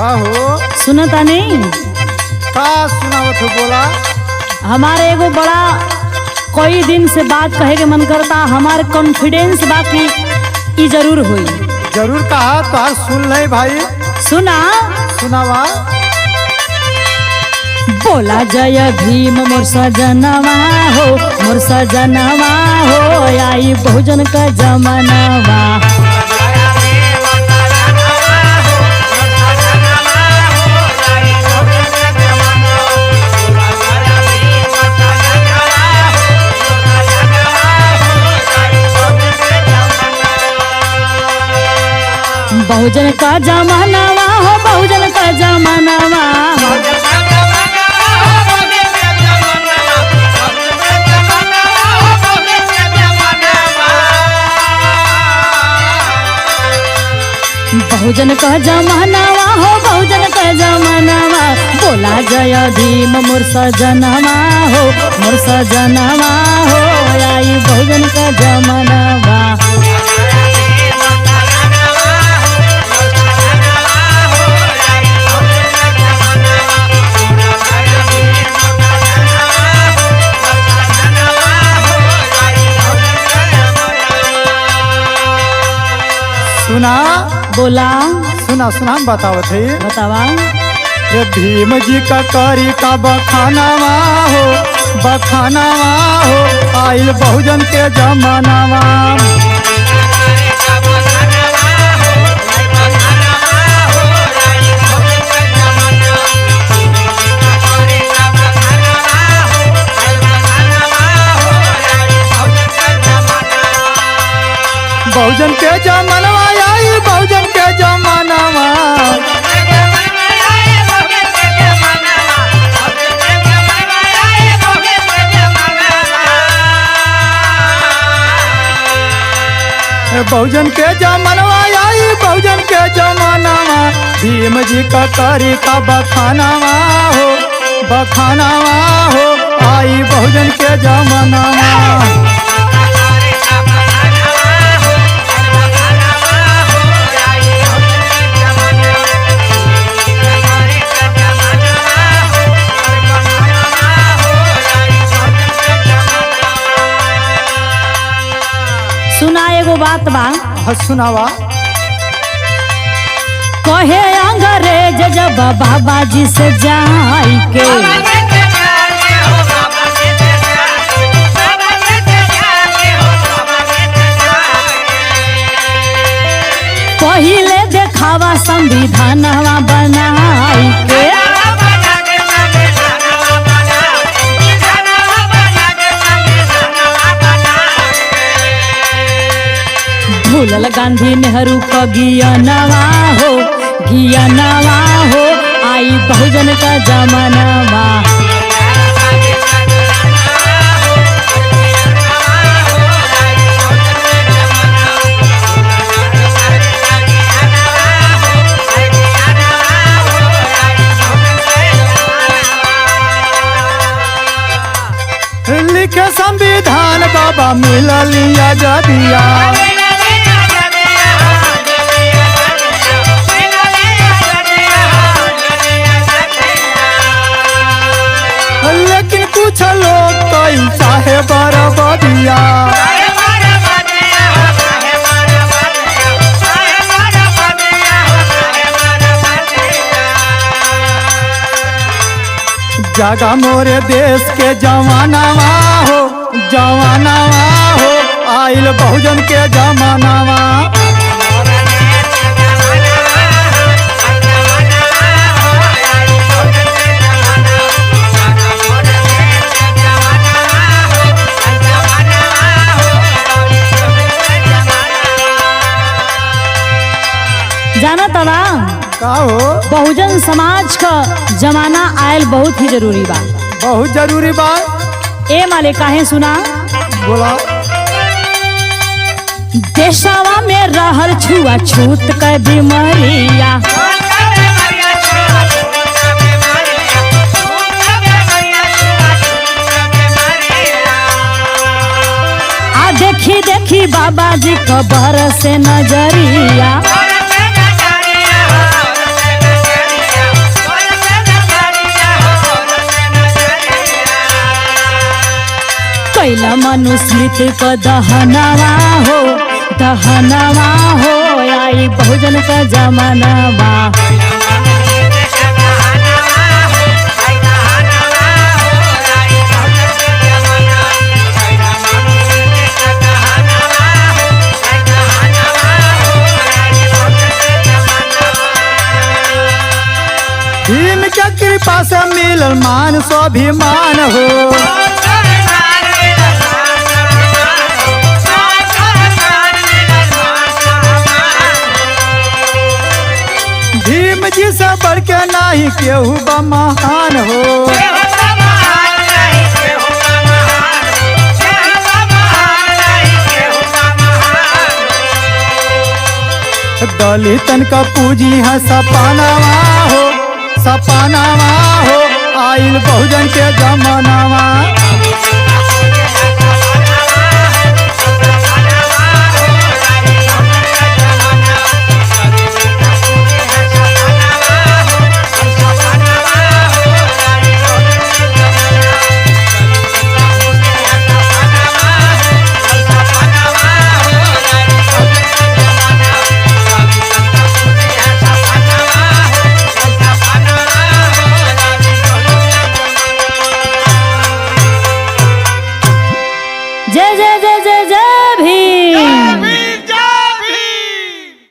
का हो सुनता नहीं? का सुनावत हो बोला। हमारे एगो बड़ा कोई दिन से बात कहे के मन करता, हमारे कॉन्फिडेंस बाकी ई जरूर हुई। जरूर कहा तो सुन ले भाई। सुना सुनावा। बोला जय भीम मोर सजनवा हो, मोर सजनवा हो, आई बहुजन का जमानवा। बहुजन का जमानवा हो, बहुजन का जमानवा। बहुजन का जमानवा हो, बहुजन का जमानवा। बोला जय भीम मोर सजनवा हो, मोर सजनवा हो, आई बहुजन का जमानवा। सुना बोला। सुना सुना हम बतावत है। बतावा। ये भीम जी का करी का बखानावा हो, बखानावा हो, आइल बहुजन के जमानावा। बहुजन के जमानवा आई बहुजन के जमानवा। बहुजन के जमानवा आई बहुजन के जमानवा। भीम जी का करी का बखानावा हो, बखानावा हो, आई बहुजन के जमानवा। सुना एगो बात बा। सुनावा। कहे अंग्रेज जब बाबा जी से जाई के, पहिले देखावा संविधानवा बनाई के। भूलल गांधी नेहरू का गियानवा हो, गियानवा हो, आई बहुजन का जमानवा। लिखे संविधान बाबा मिलल आजादिया। लेकिन कुछ लोग कई चाहे बर्बादिया। जगा मोरे देश के जवानावा हो, जवानावा हो, आइल बहुजन के जमानावा। जाना तबा का हो बहुजन समाज का जमाना आयल बहुत ही जरूरी बा। बहुत जरूरी बात। ए माले काहे सुना। बोला। देशवा में रहल छुआछूत का बीमारिया, आ देखी देखी बाबा जी कबर से नजरिया। कैला मनुस्मृति का दहनावा हो, दहनावा हो, आई बहुजन का जमानावा। भीम के कृपा से मिलल मान स्वाभिमान हो। भीम जी से बढ़ के नाही केहू बा महान हो। दलितन का पूजी है सपनावा हो, सपनावा हो, आइल बहुजन के जमानावा। जय जय जय जय जय भीम।